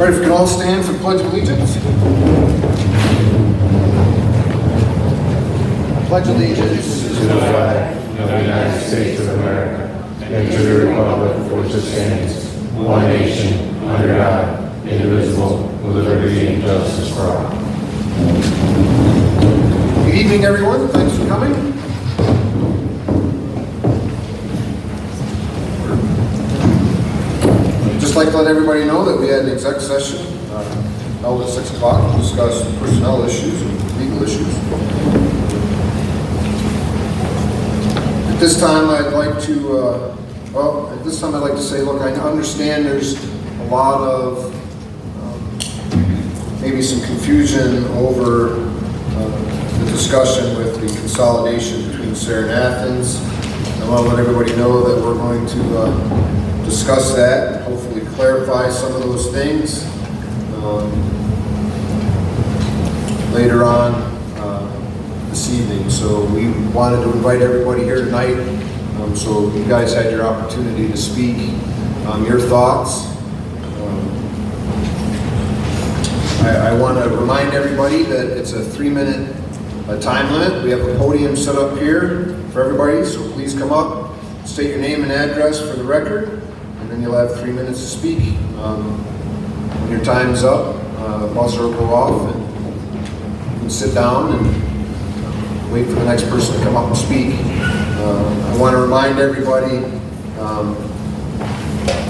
All right, if we can all stand for the Pledge of Allegiance. Pledge allegiance to the flag of the United States of America and to the republic for which it stands, one nation, under God, indivisible, with liberty and justice for all. Good evening, everyone. Thanks for coming. I'd just like to let everybody know that we had an exec session held at 6 o'clock to discuss personnel issues and legal issues. At this time, I'd like to say, look, I understand there's a lot of maybe some confusion over the discussion with the consolidation between Sayre and Athens. I want to let everybody know that we're going to discuss that and hopefully clarify some of those things later on this evening. So we wanted to invite everybody here tonight, so you guys had your opportunity to speak your thoughts. I want to remind everybody that it's a 3-minute time limit. We have a podium set up here for everybody, so please come up, state your name and address for the record, and then you'll have 3 minutes to speak. When your time's up, the buzzer will go off, and you can sit down and wait for the next person to come up and speak. I want to remind everybody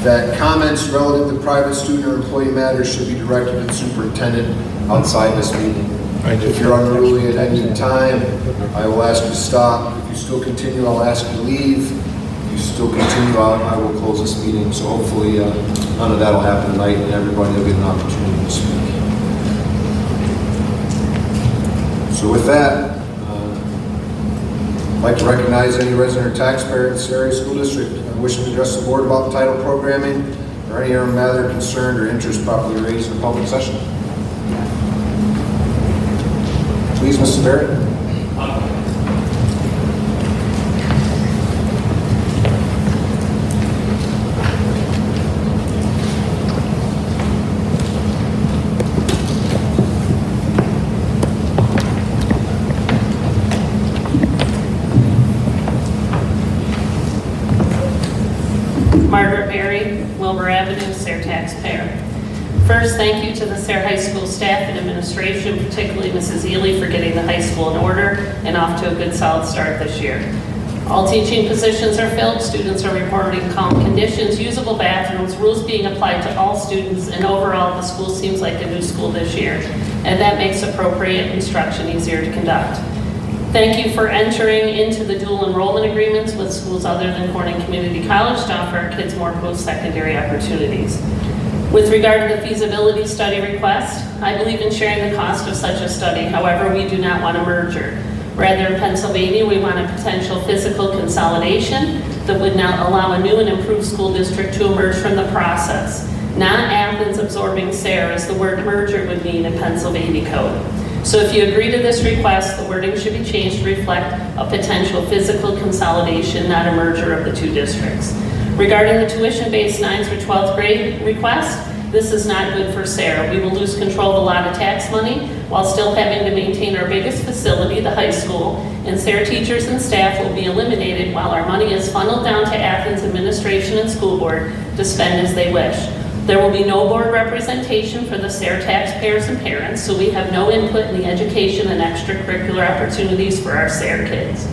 that comments relative to private student or employee matters should be directed to the superintendent outside this meeting. If you're unruly at any time, I will ask you to stop. If you still continue, I'll ask you to leave. If you still continue, I will close this meeting. So hopefully none of that will happen tonight and everybody will get an opportunity to speak. So with that, I'd like to recognize any resident or taxpayer in the Sayre School District wishing to address the board about the title programming or any other matter concerned or interest properly raised in a public session. Please, Mr. Barrett. Margaret Berry, Wilbur Avenue, Sayre taxpayer. First, thank you to the Sayre High School staff and administration, particularly Mrs. Ely, for getting the high school in order and off to a good solid start this year. All teaching positions are filled, students are reporting calm conditions, usable bathrooms, rules being applied to all students, and overall the school seems like a new school this year, and that makes appropriate instruction easier to conduct. Thank you for entering into the dual enrollment agreements with schools other than Corning Community College to offer our kids more post-secondary opportunities. With regard to the feasibility study request, I believe in sharing the cost of such a study. However, we do not want a merger. Rather, in Pennsylvania, we want a potential physical consolidation that would now allow a new and improved school district to emerge from the process. Not Athens absorbing Sayre, as the word merger would mean in Pennsylvania code. So if you agree to this request, the wording should be changed to reflect a potential physical consolidation, not a merger of the two districts. Regarding the tuition-based 9th through 12th grade request, this is not good for Sayre. We will lose control of a lot of tax money while still having to maintain our biggest facility, the high school, and Sayre teachers and staff will be eliminated while our money is funneled down to Athens administration and school board to spend as they wish. There will be no board representation for the Sayre taxpayers and parents, so we have no input in the education and extracurricular opportunities for our Sayre kids.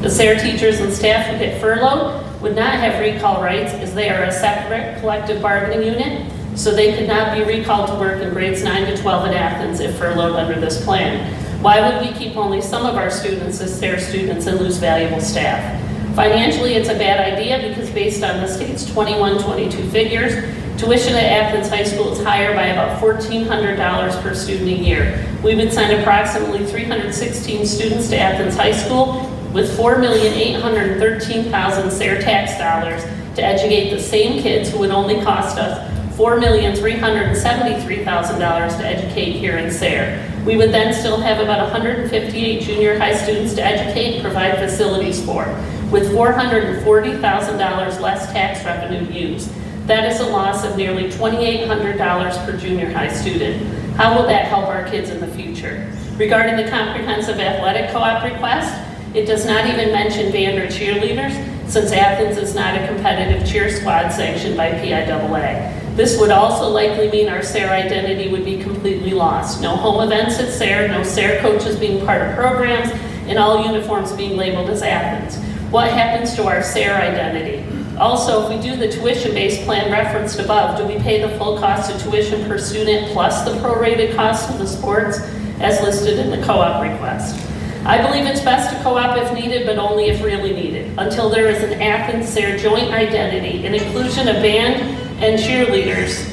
The Sayre teachers and staff who get furloughed would not have recall rights as they are a separate collective bargaining unit, so they could not be recalled to work in grades 9 to 12 at Athens if furloughed under this plan. Why would we keep only some of our students as Sayre students and lose valuable staff? Financially, it's a bad idea because based on the state's 21-22 figures, tuition at Athens High School is higher by about $1,400 per student a year. We would send approximately 316 students to Athens High School with $4,813,000 Sayre tax dollars to educate the same kids who would only cost us $4,373,000 to educate here in Sayre. We would then still have about 158 junior high students to educate and provide facilities for, with $440,000 less tax revenue used. That is a loss of nearly $2,800 per junior high student. How will that help our kids in the future? Regarding the comprehensive athletic co-op request, it does not even mention band or cheerleaders, since Athens is not a competitive cheer squad sanctioned by PIAA. This would also likely mean our SARE identity would be completely lost. No home events at SARE, no SARE coaches being part of programs, and all uniforms being labeled as Athens. What happens to our SARE identity? Also, if we do the tuition-based plan referenced above, do we pay the full cost of tuition per student plus the prorated cost of the sports as listed in the co-op request? I believe it's best to co-op if needed, but only if really needed, until there is an Athens-SARE joint identity and inclusion of band and cheerleaders,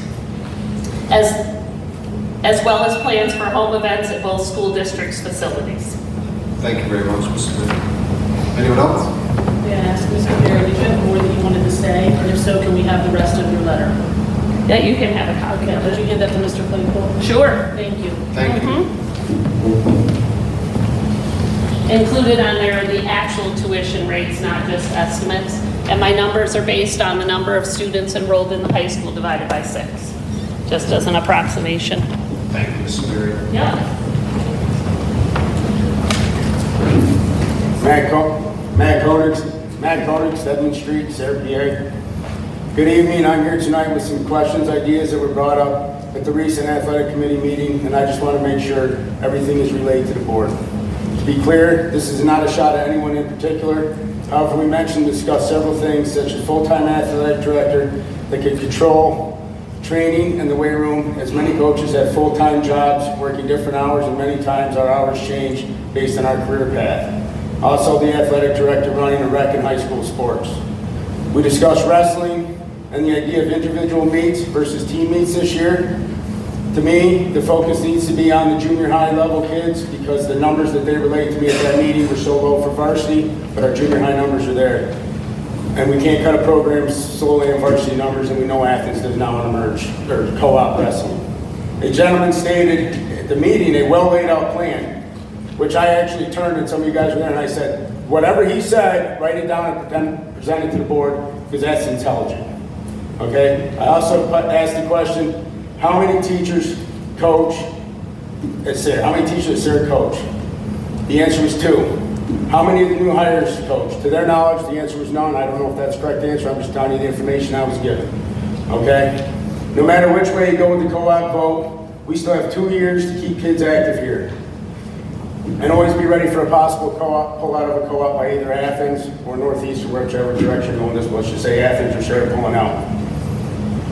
as well as plans for home events at both school districts' facilities. Thank you very much, Mrs. Smith. Anyone else? May I ask Mr. Mayor, did you have more that you wanted to say? And if so, can we have the rest of your letter? Yeah, you can have a copy Okay, of would you it. hand that to Mr. Claypool? Sure. Thank you. Thank you. Included on there are the actual tuition rates, not just estimates. And my numbers are based on the number of students enrolled in the high school divided by 6, just as an approximation. Thank you, Mrs. Berry. Yeah. Matt Koenig, 7th Street, Sarah, PA. Good evening. I'm here tonight with some questions, ideas that were brought up at the recent athletic committee meeting, and I just want to make sure everything is relayed to the board. To be clear, this is not a shot at anyone in particular. However, we mentioned and discussed several things, such as full-time athletic director that could control training in the weight room, as many coaches have full-time jobs working different hours, and many times our hours change based on our career path. Also, the athletic director running a rec in high school sports. We discussed wrestling and the idea of individual meets versus team meets this year. To me, the focus needs to be on the junior high level kids because the numbers that they relayed to me at that meeting were so low for varsity, but our junior high numbers are there. And we can't cut a program solely on varsity numbers, and we know Athens does not want to merge or co-op wrestling. A gentleman stated at the meeting a well laid out plan, which I actually turned and some of you guys were there and I said, whatever he said, write it down and present it to the board because that's intelligent. Okay? I also asked the question, how many teachers coach at SARE? How many teachers at SARE coach? The answer was 2. How many of the new hires coach? To their knowledge, the answer was none. I don't know if that's the correct answer. I'm just telling you the information I was given. Okay? No matter which way you go with the co-op vote, we still have 2 years to keep kids active here. And always be ready for a possible co-op, pull out of a co-op by either Athens or Northeast or whichever direction you're going this, let's just say Athens or SARE pulling out.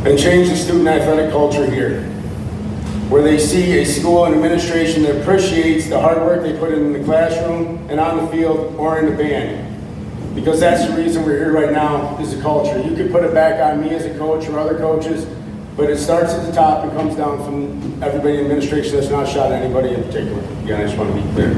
And change the student athletic culture here, where they see a school and administration that appreciates the hard work they put in the classroom and on the field or in the band. Because that's the reason we're here right now, is the culture. You could put it back on me as a coach or other coaches, but it starts at the top and comes down from everybody in administration. That's not a shot at anybody in particular. Again, I just want to be clear.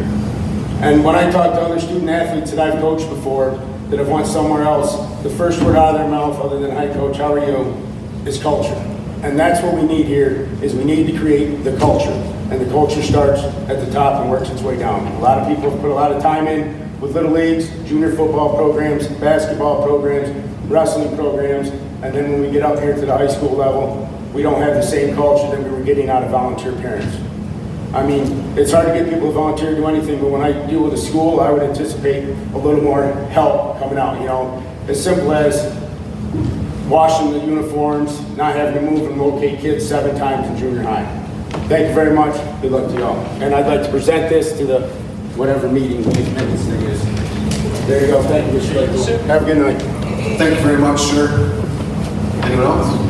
And when I talk to other student athletes that I've coached before that have went somewhere else, the first word out of their mouth other than, hi coach, how are you, is culture. And that's what we need here, is we need to create the culture. And the culture starts at the top and works its way down. A lot of people have put a lot of time in with little leagues, junior football programs, basketball programs, wrestling programs, and then when we get up here to the high school level, we don't have the same culture that we were getting out of volunteer parents. I mean, it's hard to get people to volunteer to do anything, but when I deal with a school, I would anticipate a little more help coming out, you know, as simple as washing the uniforms, not having to move and locate kids 7 times in junior high. Thank you very much. Good luck to y'all. And I'd like to present this to the whatever meeting this thing is. There you go. Thank you, Mr. Claypool. Have a good night. Thank you very much, sir. Anyone else?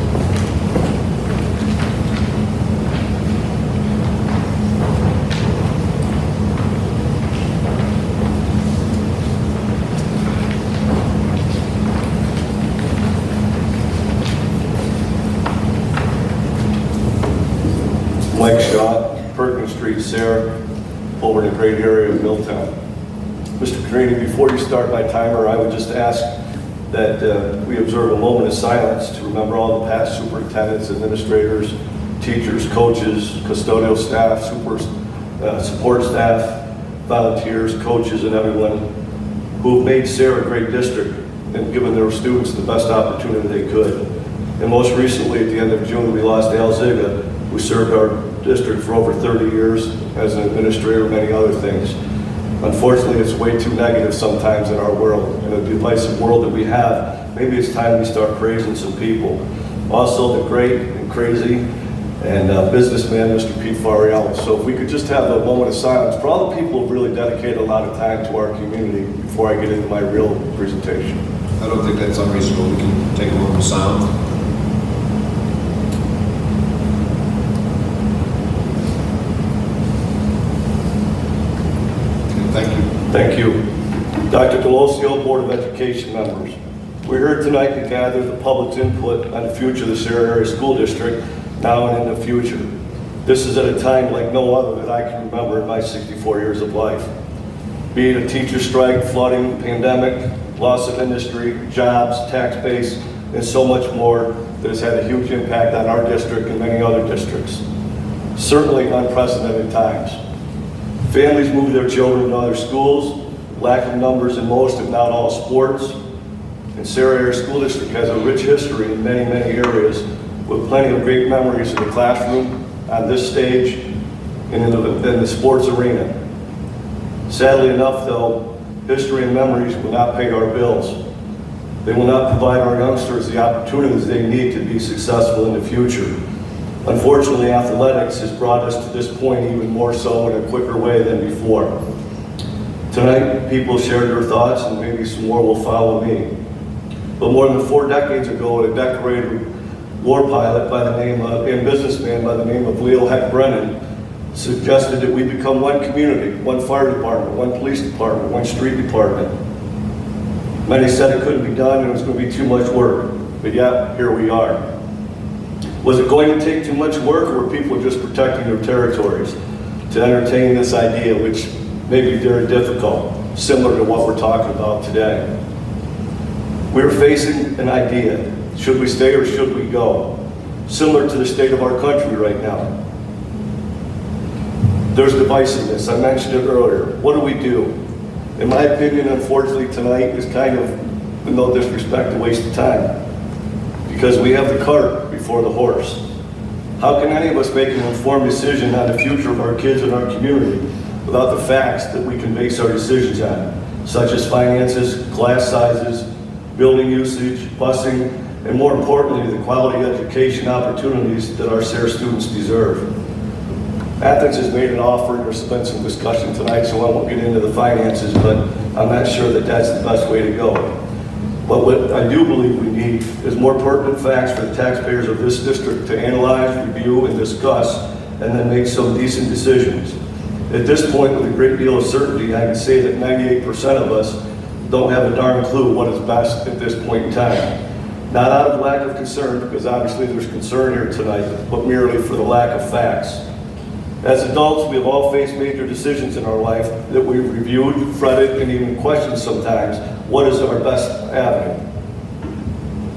Mike Schott, Perkins Street, Sarah, over in the great area of Milltown. Mr. Carini, before you start my timer, I would just ask that we observe a moment of silence to remember all the past superintendents, administrators, teachers, coaches, custodial staff, support staff, volunteers, coaches, and everyone who have made SARE a great district and given their students the best opportunity they could. And most recently, at the end of June, we lost Al Ziga, who served our district for over 30 years as an administrator and many other things. Unfortunately, it's way too negative sometimes in our world, in the divisive world that we have. Maybe it's time we start praising some people. Also, the great and crazy and businessman, Mr. Pete Fariello. So if we could just have a moment of silence for all the people who've really dedicated a lot of time to our community before I get into my real presentation. I don't think that's unreasonable. We can take a moment of silence. Thank you. Thank you. Dr. Delosio, Board of Education members. We're here tonight to gather the public's input on the future of the Sarah Area School District, now and in the future. This is at a time like no other that I can remember in my 64 years of life. Be it a teacher strike, flooding, pandemic, loss of industry, jobs, tax base, and so much more that has had a huge impact on our district and many other districts. Certainly unprecedented times. Families move their children to other schools, lack of numbers in most, if not all, sports. And Sarah Area School District has a rich history in many, many areas with plenty of great memories in the classroom, on this stage, and in the sports arena. Sadly enough, though, history and memories will not pay our bills. They will not provide our youngsters the opportunities they need to be successful in the future. Unfortunately, athletics has brought us to this point even more so in a quicker way than before. Tonight, people shared their thoughts, and maybe some more will follow me. But more than 4 decades ago, a decorated war pilot by the name of, and businessman by the name of Leo Heck Brennan suggested that we become one community, one fire department, one police department, one street department. Many said it couldn't be done and it was going to be too much work, but yet, here we are. Was it going to take too much work, or were people just protecting their territories to entertain this idea, which may be very difficult, similar to what we're talking about today? We're facing an idea. Should we stay or should we go? Similar to the state of our country right now. There's divisiveness. I mentioned it earlier. What do we do? In my opinion, unfortunately, tonight is kind of, with no disrespect, a waste of time. Because we have the cart before the horse. How can any of us make an informed decision on the future of our kids and our community without the facts that we can base our decisions on, such as finances, class sizes, building usage, busing, and more importantly, the quality education opportunities that our SARE students deserve? Athens has made an offer, and there's been some discussion tonight, so I won't get into the finances, but I'm not sure that that's the best way to go. But what I do believe we need is more pertinent facts for the taxpayers of this district to analyze, review, and discuss, and then make some decent decisions. At this point, with a great deal of certainty, I can say that 98% of us don't have a darn clue what is best at this point in time. Not out of lack of concern, because obviously there's concern here tonight, but merely for the lack of facts. As adults, we have all faced major decisions in our life that we've reviewed, fretted, and even questioned sometimes. What is our best avenue?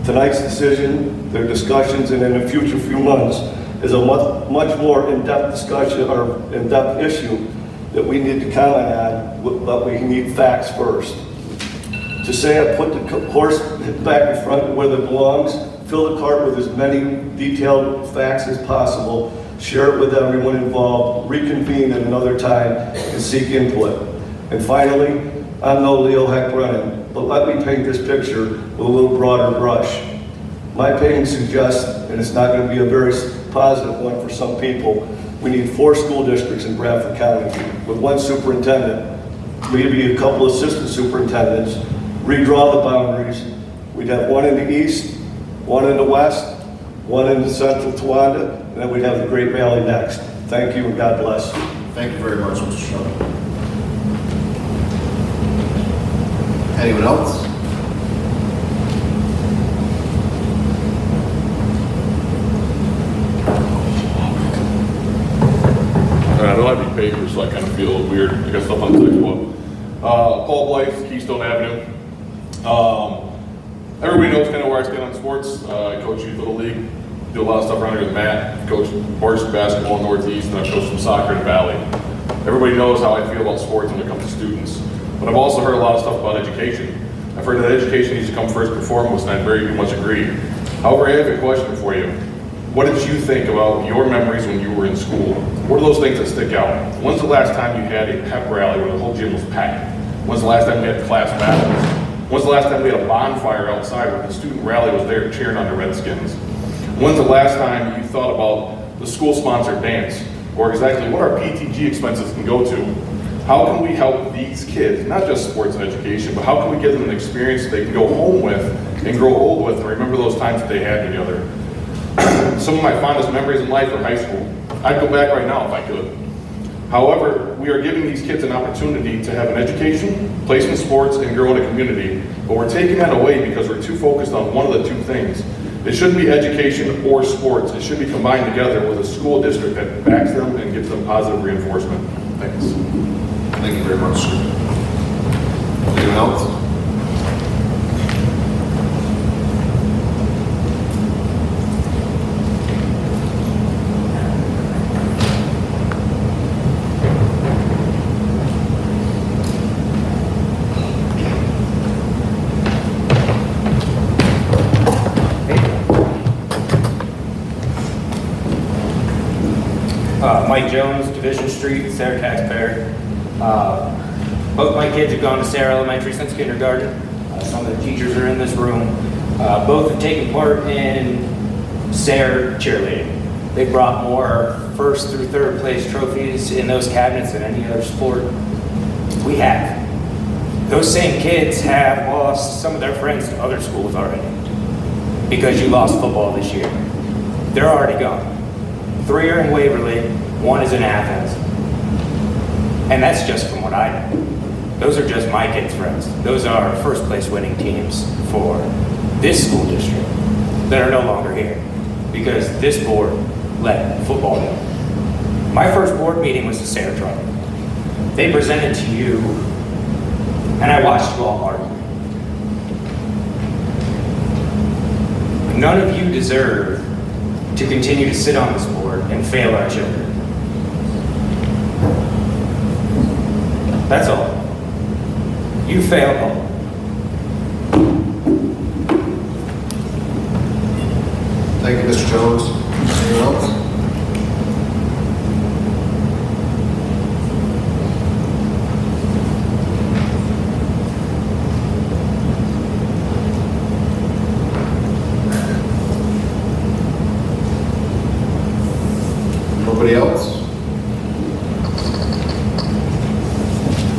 Tonight's decision, their discussions, and in the future few months is a much more in-depth discussion or in-depth issue that we need to comment on, but we need facts first. To say I put the horse back in front where it belongs, fill the cart with as many detailed facts as possible, share it with everyone involved, reconvene at another time, and seek input. And finally, I'm no Leo Heck Brennan, but let me paint this picture with a little broader brush. My painting suggests, and it's not going to be a very positive one for some people, we need 4 school districts in Bradford County with 1 superintendent, maybe a couple assistant superintendents, redraw the boundaries. We'd have 1 in the east, 1 in the west, 1 in the central Towanda, and then we'd have the Great Valley next. Thank you and God bless. Thank you very much, Mr. Shaw. Anyone else? I don't have any papers, so I kind of feel a little weird. I got stuff on the textbook. Paul Blythe, Keystone Avenue. Everybody knows kind of where I stand on sports. I coach Youth Little League, do a lot of stuff around here with Matt, coach varsity basketball in Northeast, and I've coached some soccer in Valley. Everybody knows how I feel about sports when it comes to students. But I've also heard a lot of stuff about education. I've heard that education needs to come first and foremost, and I very much agree. However, I have a question for you. What did you think about your memories when you were in school? What are those things that stick out? When's the last time you had a pep rally where the whole gym was packed? When's the last time we had class battles? When's the last time we had a bonfire outside where the student rally was there cheering on the Redskins? When's the last time you thought about the school-sponsored dance? Or exactly what our PTG expenses can go to? How can we help these kids, not just sports and education, but how can we give them an experience that they can go home with and grow old with and remember those times that they had together? Some of my fondest memories in life are high school. I'd go back right now if I could. However, we are giving these kids an opportunity to have an education, place in sports, and grow in a community, but we're taking that away because we're too focused on one of the two things. It shouldn't be education or sports. It should be combined together with a school district that backs them and gives them positive reinforcement. Thanks. Thank you very much, sir. Anyone else? Mike Jones, Division Street, Sarah taxpayer. Both my kids have gone to Sarah Elementary since kindergarten. Some of the teachers are in this room. Both have taken part in Sarah cheerleading. They brought more first through third place trophies in those cabinets than any other sport we have. Those same kids have lost some of their friends to other schools already because you lost football this year. They're already gone. 3 are in Waverly, 1 is in Athens. And that's just from what I know. Those are just my kids' friends. Those are first place winning teams for this school district that are no longer here because this board let football go. My first board meeting was the Sarah Trial. They presented to you, and I watched you all argue. None of you deserve to continue to sit on this board and fail our children. That's all. You failed all. Thank you, Mr. Jones. Anyone else? Nobody else?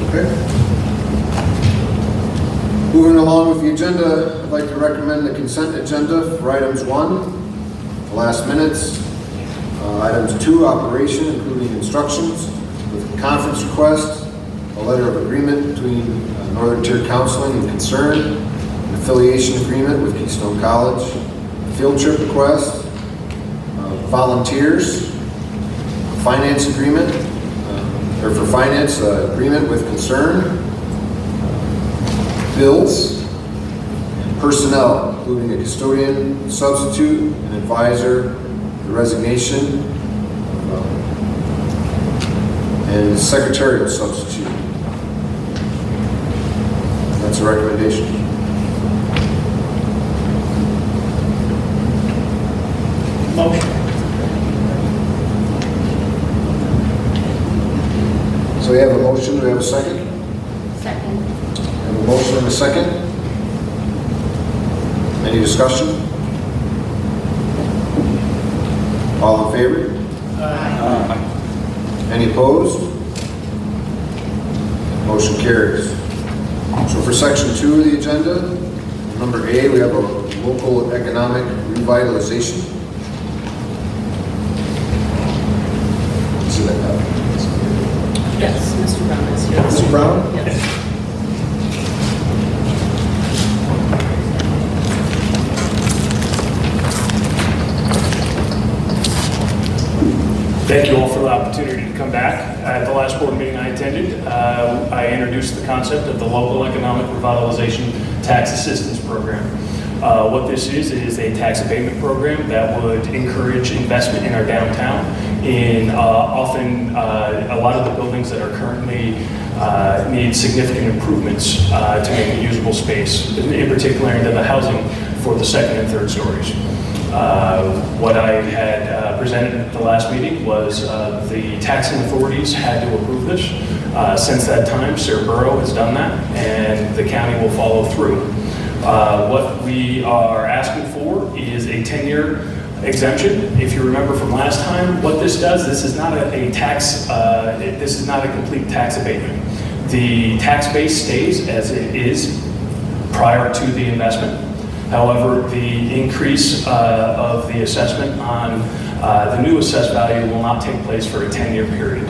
Okay. Moving along with the agenda, I'd like to recommend the consent agenda for items 1, the last minutes, items 2, operation, including instructions, with conference request, a letter of agreement between Northern Tier Counseling and Concern, an affiliation agreement with Keystone College, a field trip request, volunteers, finance agreement, or for finance agreement with Concern, bills, and personnel, including a custodian, substitute, an advisor, the resignation, and secretarial substitute. That's a recommendation. Motion. So we have a motion, do we have a second? Second. We have a motion and a second. Any discussion? All in favor? Any opposed? Motion carries. So for section 2 of the agenda, number A, we have a local economic revitalization. See that now? Yes, Mr. Brown is here. Mr. Brown? Yes. Thank you all for the opportunity to come back. At the last board meeting I attended, I introduced the concept of the local economic revitalization tax assistance program. What this is a tax abatement program that would encourage investment in our downtown in often a lot of the buildings that are currently need significant improvements to make a usable space, in particular into the housing for the second and third stories. What I had presented at the last meeting was the taxing authorities had to approve this. Since that time, Sarah Borough has done that, and the county will follow through. What we are asking for is a 10-year exemption. If you remember from last time, what this does, this is not a tax, this is not a complete tax abatement. The tax base stays as it is prior to the investment. However, the increase of the assessment on the new assessed value will not take place for a 10-year period.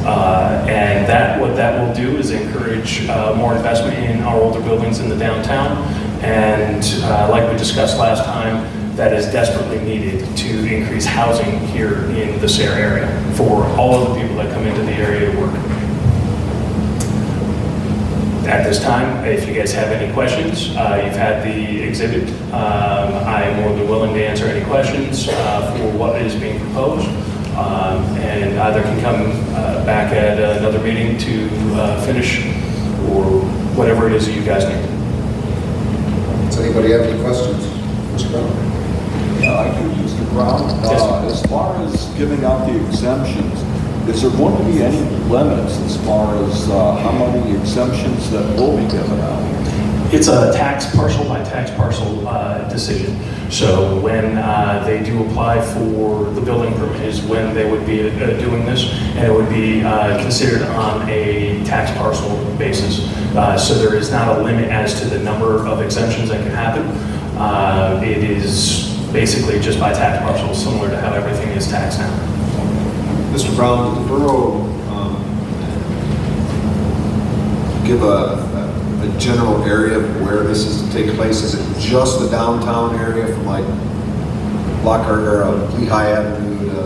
And what that will do is encourage more investment in our older buildings in the downtown. And like we discussed last time, that is desperately needed to increase housing here in the Sarah area for all of the people that come into the area to work. At this time, if you guys have any questions, you've had the exhibit. I am more than willing to answer any questions for what is being proposed. And either can come back at another meeting to finish or whatever it is that you guys need. Does anybody have any questions? Mr. Brown? I do, Mr. Brown. Yes. As far as giving out the exemptions, is there going to be any limits as far as how many exemptions that will be given out? It's a tax parcel by tax parcel decision. So when they do apply for the building permit is when they would be doing this, and it would be considered on a tax parcel basis. So there is not a limit as to the number of exemptions that can happen. It is basically just by tax parcel, similar to how everything is taxed now. Mr. Brown, did the borough give a general area of where this is to take place? Is it just the downtown area from like Lockhart or Lehigh Avenue to,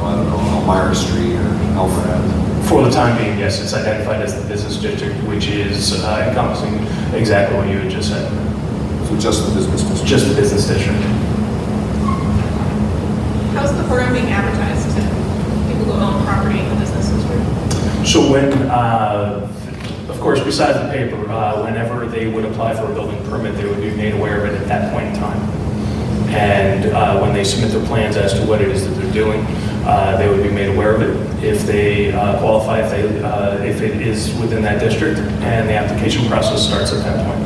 I don't know, Elmira Street or Elmer Avenue? For the time being, yes, it's identified as the business district, which is encompassing exactly what you had just said. So just the business district? Just the business district. How's the program being advertised to people who own property in the business district? So when, of course, besides the paper, whenever they would apply for a building permit, they would be made aware of it at that point in time. And when they submit their plans as to what it is that they're doing, they would be made aware of it. If they qualify, if it is within that district, and the application process starts at that point.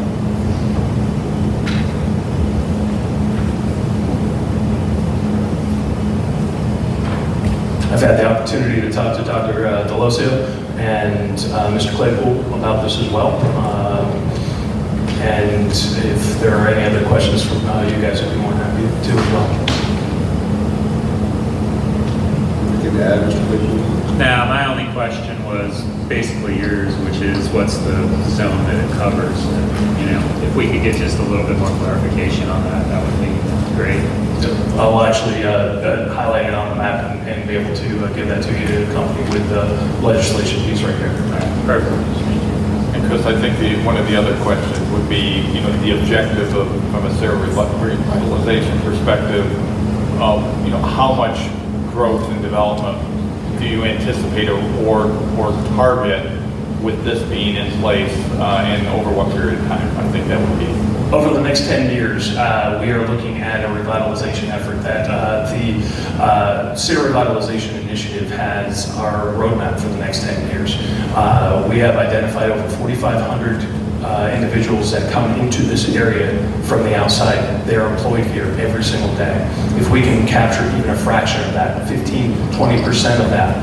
I've had the opportunity to talk to Dr. Delosio and Mr. Claypool about this as well. And if there are any other questions from you guys, I'd be more than happy to as well. Anything to add, Mr. Claypool? Now, my only question was basically yours, which is what's the zone that it covers? If we could get just a little bit more clarification on that, that would be great. I'll actually highlight it on the map and be able to give that to you to accompany with the legislation piece right there. Perfect. And Chris, I think one of the other questions would be, the objective from a Sarah revitalization perspective of, how much growth and development do you anticipate or target with this being in place and over what period of time? I think that would be. Over the next 10 years, we are looking at a revitalization effort that the Sarah Revitalization Initiative has our roadmap for the next 10 years. We have identified over 4,500 individuals that come into this area from the outside. They're employed here every single day. If we can capture even a fraction of that, 15, 20% of that,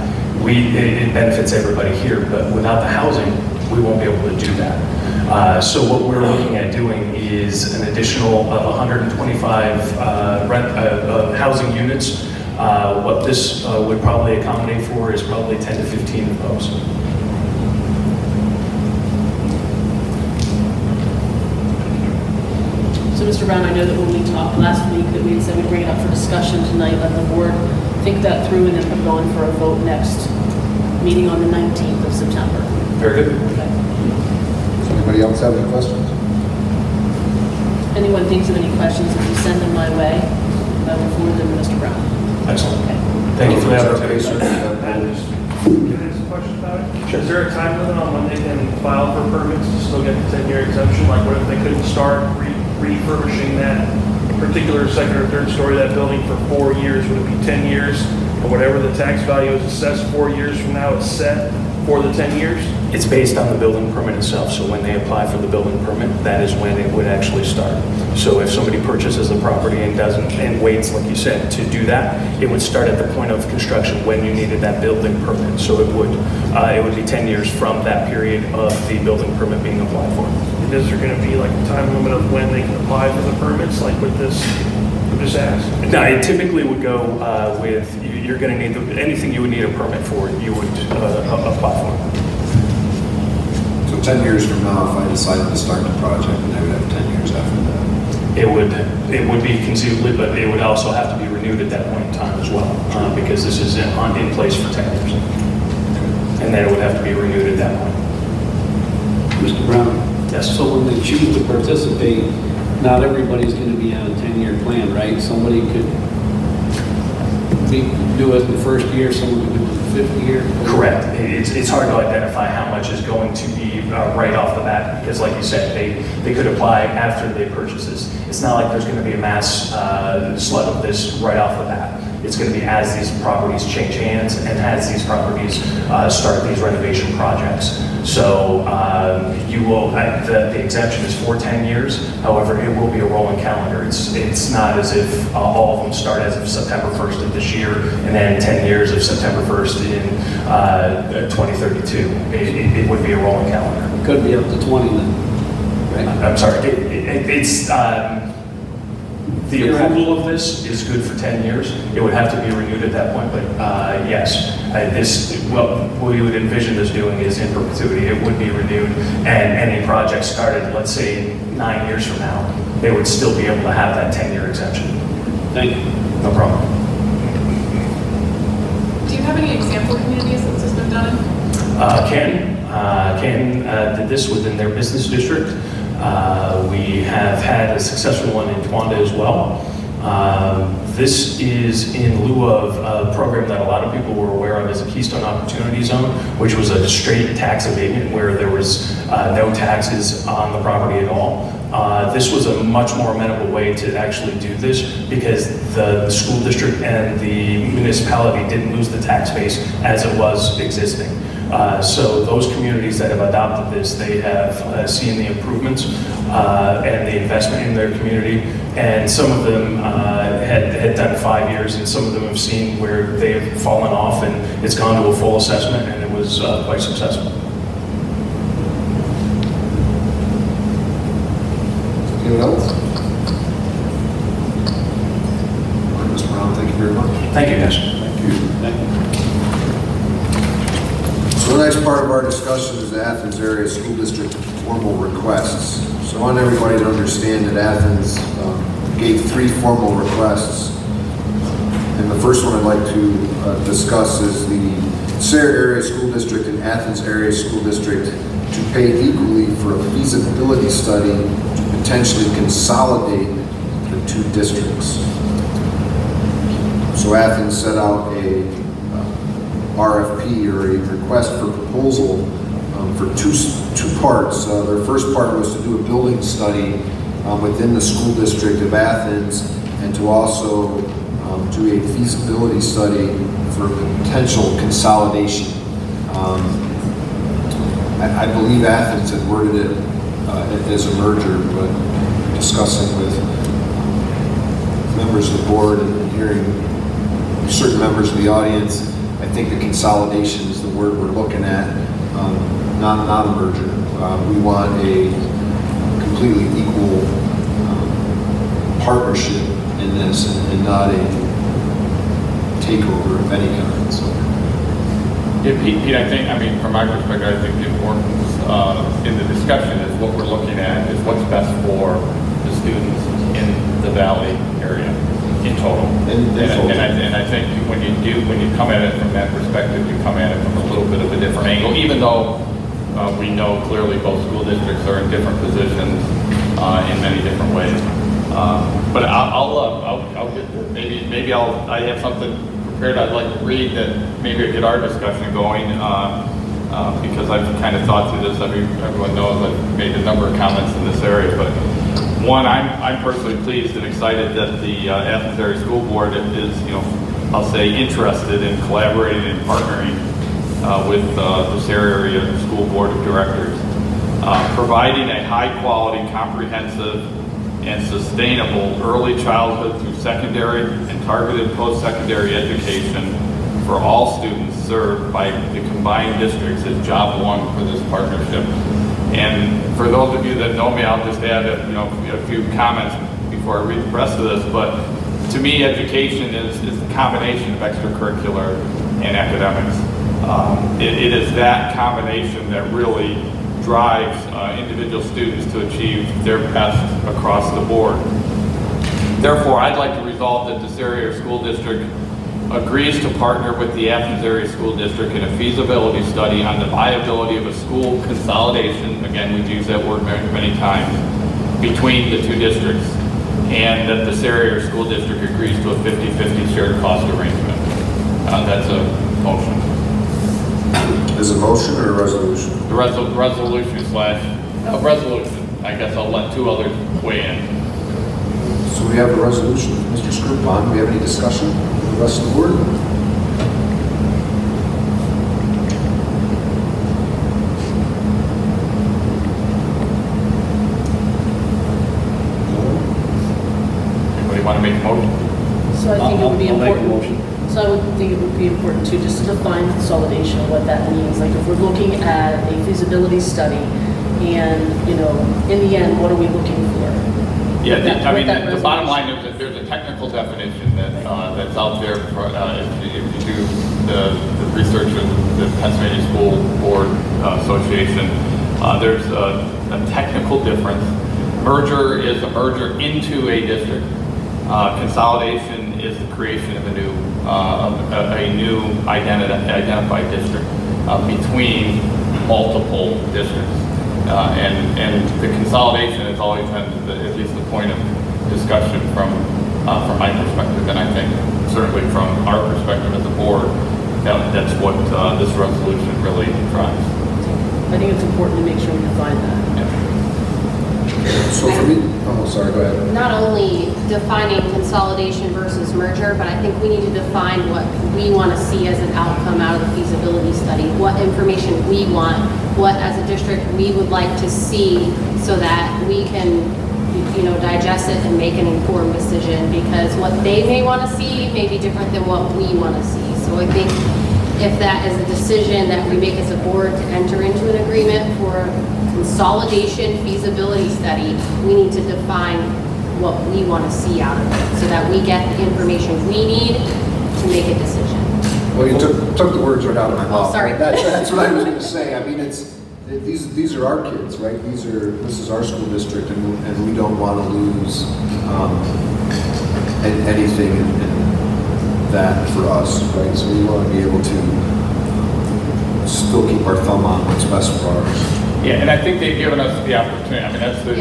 it benefits everybody here. But without the housing, we won't be able to do that. So what we're looking at doing is an additional of 125 housing units. What this would probably accommodate for is probably 10 to 15 of those. So, Mr. Brown, I know that when we talked last week that we had said we'd bring it up for discussion tonight, let the board think that through and then put it on for a vote next meeting on the 19th of September. Very good. Okay. Does anybody else have any questions? Anyone thinks of any questions, if you send them my way, I will forward them to Mr. Brown. Excellent. Okay. Thank you for the opportunity, Sir. sir. Can I ask a question about it? Is there a time limit on when they can file for permits to still get the 10-year exemption? Like, what if they couldn't start refurbishing that particular second or third story of that building for 4 years? Would it be 10 years? Or whatever the tax value is assessed 4 years from now, it's set for the 10 years? It's based on the building permit itself, so when they apply for the building permit, that is when it would actually start. So if somebody purchases the property and waits, like you said, to do that, it would start at the point of construction when you needed that building permit. So it would be 10 years from that period of the building permit being applied for. And is there gonna be like a time limit of when they can apply for the permits, like with this? I'm just asking. No, it typically would go with, you're gonna need, anything you would need a permit for, you would apply for. So 10 years from now, if I decided to start the project, then I would have 10 years after that. It would be conceivably, but it would also have to be renewed at that point in time as well, because this is in place for 10 years. And then it would have to be renewed at that point. Mr. Brown? Yes. So when they choose to participate, not everybody's going to be on a 10-year plan, right? Somebody could do it in the first year, someone could do it in the fifth year? Correct. It's hard to identify how much is going to be right off the bat, because like you said, they could apply after they purchase this. It's not like there's going to be a mass flood of this right off the bat. It's going to be as these properties change hands and as these properties start these renovation projects. So you will, the exemption is for 10 years. However, it will be a rolling calendar. It's not as if all of them start as of September 1st of this year and then 10 years of September 1st in 2032. It would be a rolling calendar. It could be up to 20 then, right? I'm sorry. It's the approval of this is good for 10 years. It would have to be renewed at that point, but yes, what we would envision this doing is in perpetuity. It would be renewed, and any project started, let's say 9 years from now, they would still be able to have that 10-year exemption. Thank you. No problem. Do you have any example communities that this has been done in? Canton did this within their business district. We have had a successful one in Towanda as well. This is in lieu of a program that a lot of people were aware of as a Keystone Opportunity Zone, which was a straight tax abatement where there was no taxes on the property at all. This was a much more amenable way to actually do this because the school district and the municipality didn't lose the tax base as it was existing. So those communities that have adopted this, they have seen the improvements and the investment in their community. And some of them had done 5 years, and some of them have seen where they've fallen off, and it's gone to a full assessment, and it was quite successful. Anyone else? Mr. Brown, thank you very much. Thank you, guys. Thank you. So the next part of our discussion is the Athens Area School District formal requests. So I want everybody to understand that Athens gave 3 formal requests. And the first one I'd like to discuss is the Sarah Area School District and Athens Area School District to pay equally for a feasibility study to potentially consolidate the 2 districts. So Athens set out a RFP, or a request for proposal, for two parts. Their first part was to do a building study within the school district of Athens, and to also do a feasibility study for potential consolidation. I believe Athens had worded it as a merger, but discussing with members of the board and hearing certain members of the audience, I think the consolidation is the word we're looking at, not a merger. We want a completely equal partnership in this, and not a takeover of any kind. So. Yeah, Pete, I think, from my perspective, I think the importance in the discussion is what we're looking at is what's best for the students in the Valley area in total. And I think when you come at it from that perspective, you come at it from a little bit of a different angle, even though we know clearly both school districts are in different positions in many different ways. But I'll get maybe I have something prepared I'd like to read that maybe will get our discussion going, because I've kind of thought through this. Everyone knows I've made a number of comments in this area, but One, I'm personally pleased and excited that the Athens Area School Board is, I'll say, interested in collaborating and partnering with the Sarah Area School Board of Directors, providing a high-quality, comprehensive, and sustainable early childhood through secondary and targeted post-secondary education for all students served by the combined districts is job one for this partnership. And for those of you that know me, I'll just add a few comments before I read the rest of this. But to me, education is the combination of extracurricular and academics. It is that combination that really drives individual students to achieve their best across the board. Therefore, I'd like to resolve that this area school district agrees to partner with the Athens Area School District in a feasibility study on the viability of a school consolidation, again, we've used that word many times, between the two districts, and that the Area School District agrees to a 50-50 shared cost arrangement. That's a motion. Is it a motion or a resolution? The resolution slash, a resolution. I guess I'll let two others weigh in. So we have a resolution. Mr. Scrupon, do we have any discussion with the rest of the board? Anybody want to make a motion? So I think it would be I'll make a important. So I would think it would be important to just define consolidation, what that means. Like if we're looking at a feasibility study and, in the end, what are we looking for? Yeah, That the bottom line is that there's a technical definition that's out there for, if you do the research of the Pennsylvania School Board Association. There's a technical difference. Merger is a merger into a district. Consolidation is the creation of a new identified district between multiple districts. And the consolidation has always been at least the point of discussion from my perspective, and I think certainly from our perspective as a board, that's what this resolution really drives. I think it's important to make sure we define that. So for me, sorry, go ahead. Not only defining consolidation versus merger, but I think we need to define what we want to see as an outcome out of the feasibility study, what information we want, what as a district we would like to see so that we can, digest it and make an informed decision, because what they may want to see may be different than what we want to see. So I think if that is a decision that we make as a board to enter into an agreement for consolidation feasibility study, we need to define what we want to see out of it so that we get the information we need to make a decision. Well, you took the words right out of my mouth. sorry. That's what I was going to say. I mean, these are our kids, right? This is our school district, and we don't want to lose anything in that for us, right? So we want to be able to still keep our thumb on what's best for ours. Yeah, and I think they've given us the opportunity. I mean, that's the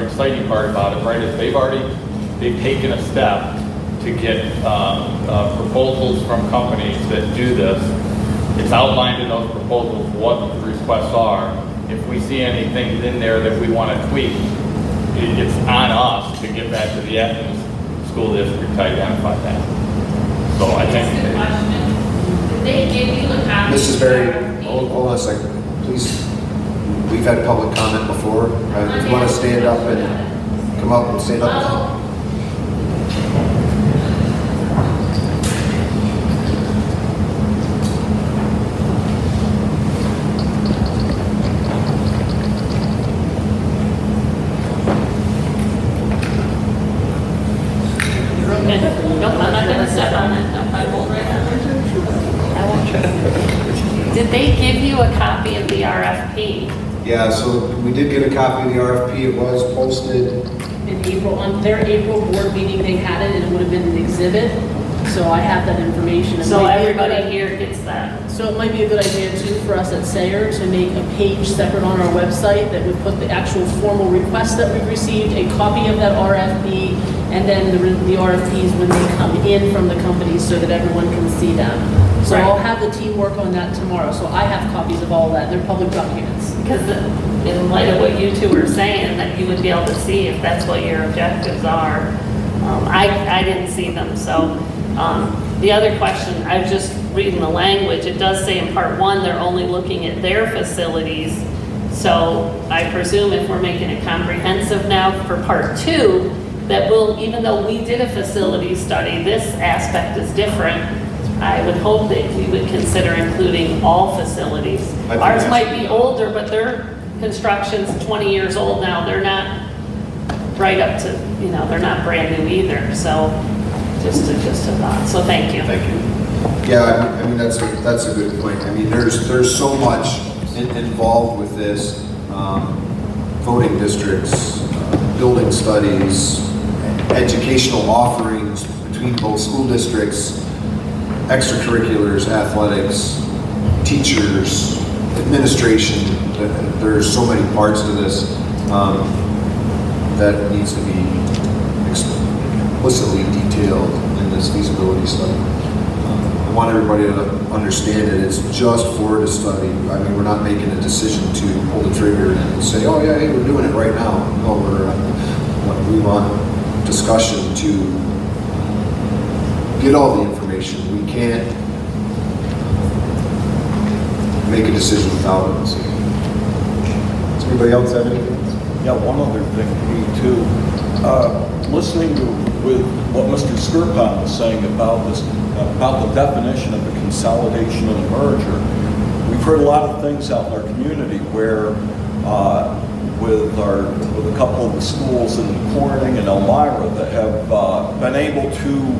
exciting part about it, right? Is they've taken a step to get proposals from companies that do this. It's outlined in those proposals what the requests are. If we see anything in there that we want to tweak, it's on us to get back to the Athens School District to identify that. So I think. Did they give you a copy? Mrs. Berry, hold on a second, please. We've had public comment before. If you want to stand up and come up and stand up. Nope, I'm not gonna step on it. Nope, I won't. I won't try. Did they give you a copy of the RFP? Yeah, so we did get a copy of the RFP. It was posted. In April, on their April board meeting, they had it and it would have been an exhibit. So I have that information. It So might be a good everybody idea- here gets that. So it might be a good idea too for us at Sayer to make a page separate on our website that would put the actual formal request that we've received, a copy of that RFP, and then the RFPs when they come in from the companies so that everyone can see them. So Right. I'll have the team work on that tomorrow. So I have copies of all that. They're public documents. Because in light of what you two were saying, that you would be able to see if that's what your objectives are. I didn't see them, so. The other question, I was just reading the language, it does say in part 1, they're only looking at their facilities. So I presume if we're making it comprehensive now for part 2, that will, even though we did a facility study, this aspect is different. I would hope that we would consider including all facilities. Ours might be older, but their construction's 20 years old now. They're not right up to, they're not brand new either. So just a thought. So thank you. Thank you. Yeah, I mean, that's a good point. I mean, there's so much involved with this, voting districts, building studies, educational offerings between both school districts, extracurriculars, athletics, teachers, administration. There's so many parts to this that needs to be explicitly detailed in this feasibility study. I want everybody to understand that it's just for the study. I mean, we're not making a decision to pull the trigger and say, oh yeah, hey, we're doing it right now. No, we want discussion to get all the information. We can't make a decision without it. Does anybody else have anything? Yeah, one other thing, me too. Listening to with what Mr. Skirpon was saying about this, about the definition of a consolidation and a merger, we've heard a lot of things out in our community where with a couple of the schools in Corning and Elmira that have been able to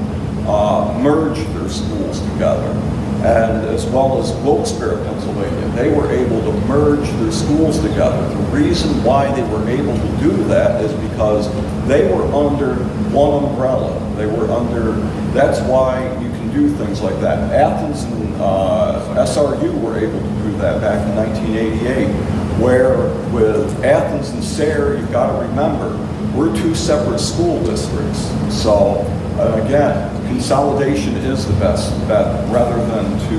merge their schools together. And as well as Wilkes-Barre, Pennsylvania, they were able to merge their schools together. The reason why they were able to do that is because they were under one umbrella. They were under, that's why you can do things like that. Athens and SRU were able to do that back in 1988, where with Athens and Sayre, you've got to remember, we're two separate school districts. So again, consolidation is the best bet rather than to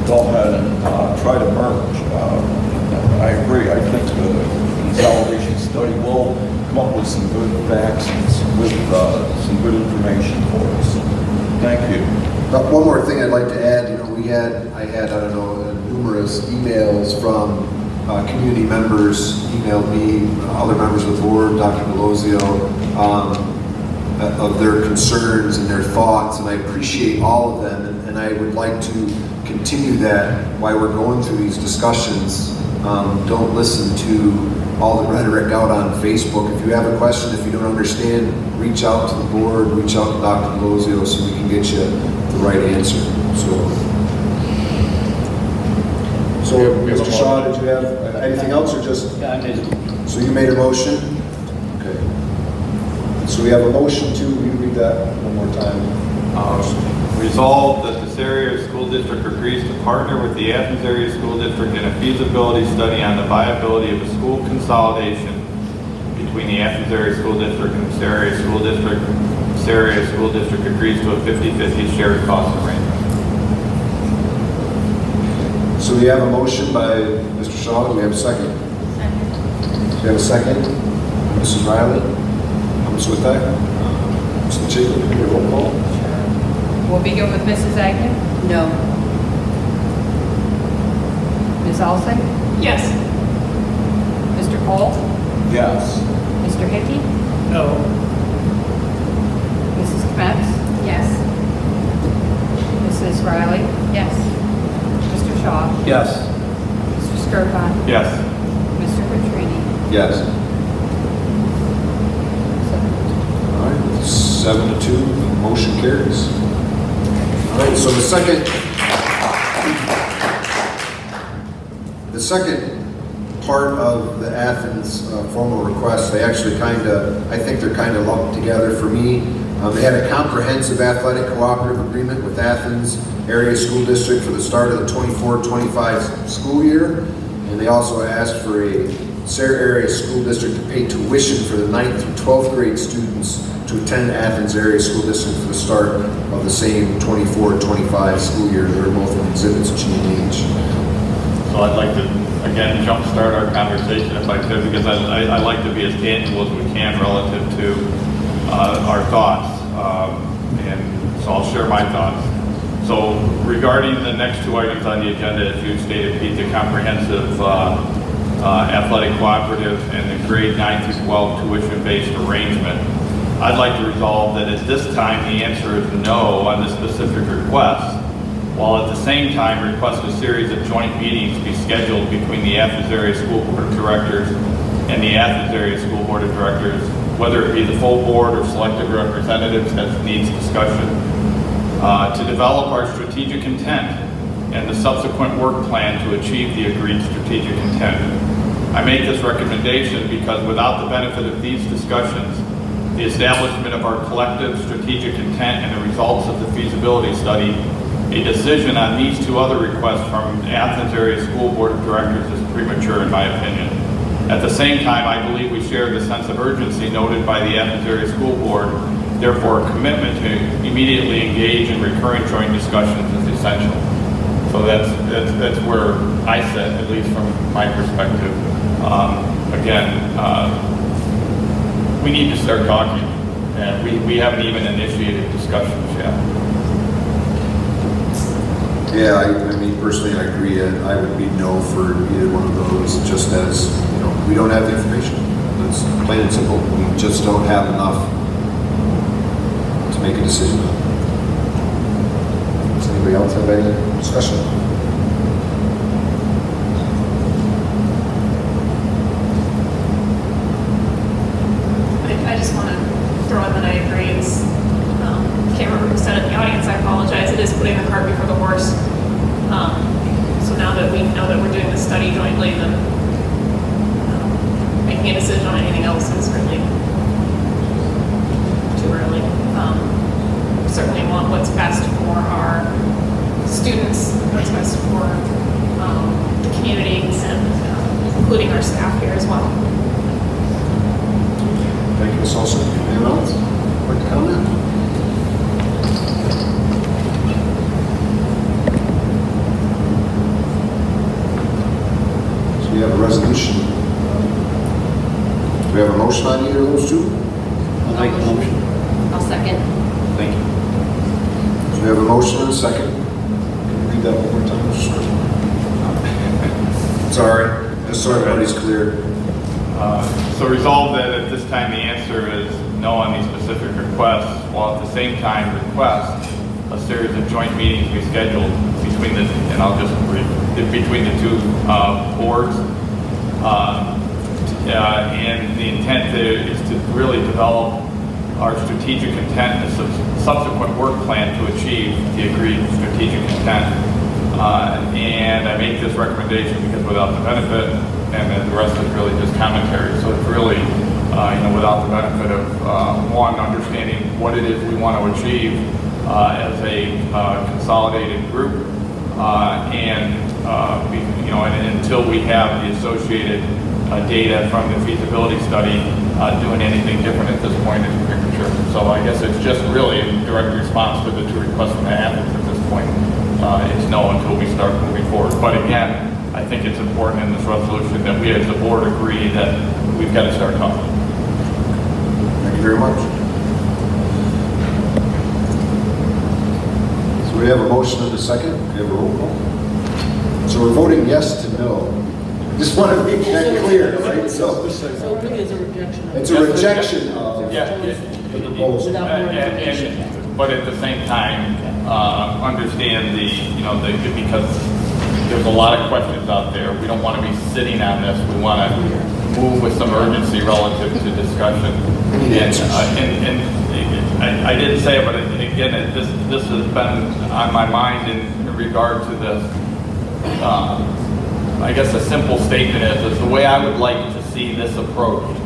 go ahead and try to merge. I agree. I think the consolidation study will come up with some good facts and with some good information for us. Thank you. One more thing I'd like to add. I had numerous emails from community members, emailed me, other members of the board, Dr. Delosio, of their concerns and their thoughts, and I appreciate all of them, and I would like to continue that while we're going through these discussions. Don't listen to all the rhetoric out on Facebook. If you have a question, if you don't understand, reach out to the board, reach out to Dr. Delosio so we can get you the right answer. So Mr. Shaw, did you have anything else or just? Yeah, I made it. So you made a motion? Okay. So we have a motion to, will you read that one more time? Resolved that this area school district agrees to partner with the Athens Area School District in a feasibility study on the viability of a school consolidation between the Athens Area School District and this area school district. This area school district agrees to a 50-50 shared cost arrangement. So we have a motion by Mr. Shaw. Do we have a second? Second. Do we have a second? Mrs. Riley? Ms. Witek? Mr. Jacob, can you roll call? We'll begin with Mrs. Agnew. No. Ms. Olson? Yes. Mr. Cole? Yes. Mr. Hickey? No. Mrs. Kmetz? Yes. Mrs. Riley? Yes. Mr. Shaw? Yes. Mr. Skirpon? Yes. Mr. Petrini? Yes. All right, 7-2, the motion carries. All right, so the second part of the Athens formal request, they actually I think they're kind of lumped together for me. They had a comprehensive athletic cooperative agreement with Athens Area School District for the start of the 24-25 school year, and they also asked for a Sayre Area School District to pay tuition for the 9th through 12th grade students to attend Athens Area School District for the start of the same 24-25 school year. They were both in exhibits G and H. So So I'd like to, again, jumpstart our conversation if I could, because I like to be as tangible as we can relative to our thoughts. And so I'll share my thoughts. So regarding the next two items on the agenda, as you stated, Pete, the comprehensive athletic cooperative and the grade 9 through 12 tuition-based arrangement, I'd like to resolve that at this time the answer is no on this specific request, while at the same time request a series of joint meetings be scheduled between the Athens Area School Board of Directors and the Athens Area School Board of Directors, whether it be the full board or selected representatives as needs discussion, to develop our strategic intent and the subsequent work plan to achieve the agreed strategic intent. I make this recommendation because without the benefit of these discussions, the establishment of our collective strategic intent and the results of the feasibility study, a decision on these two other requests from Athens Area School Board of Directors is premature in my opinion. At the same time, I believe we share the sense of urgency noted by the Athens Area School Board. Therefore, a commitment to immediately engage in recurring joint discussions is essential. So that's where I sit, at least from my perspective. We need to start talking, and we haven't even initiated discussions yet. Yeah, I mean, personally, I agree. I would be no for either one of those, just as, we don't have the information. It's plain and simple. We just don't have enough to make a decision. Does anybody else have any discussion? I just want to throw in that I agree. It's, can't remember who said it in the audience, I apologize. It is putting the cart before the horse. So now that we know that we're doing this study jointly, then making a decision on anything else is really too early. We certainly want what's best for our students, what's best for the community, and including our staff here as well. Thank you, Ms. Olson. Anyone else? Quick comment? So we have a resolution. Do we have a motion on either of those two? I'll make the motion. I'll second. Thank you. So we have a motion and a second. Can you read that one more time, Mr. Scriven? Sorry, just so everybody's clear. So resolve that at this time the answer is no on these specific requests, while at the same time request a series of joint meetings be scheduled between the, and I'll just read, between the two boards. And the intent is to really develop our strategic intent and the subsequent work plan to achieve the agreed strategic intent. And I make this recommendation because without the benefit, and then the rest is really just commentary. So it's really, without the benefit of one, understanding what it is we want to achieve as a consolidated group, and until we have the associated data from the feasibility study, doing anything different at this point is premature. So I guess it's just really in direct response to the two requests from the Athens at this point. It's no until we start moving forward. But again, I think it's important in this resolution that we as the board agree that we've got to start talking. Thank you very much. So we have a motion and a second. We have a roll call. So we're voting yes to no. Just want to make that clear, right? So really is a rejection. it's a rejection of the proposal. Without more information. But at the same time, understand because there's a lot of questions out there. We don't want to be sitting on this. We want to move with some urgency relative to discussion. And I didn't say it, but again, this has been on my mind in regard to this. I guess a simple statement is the way I would like to see this approached.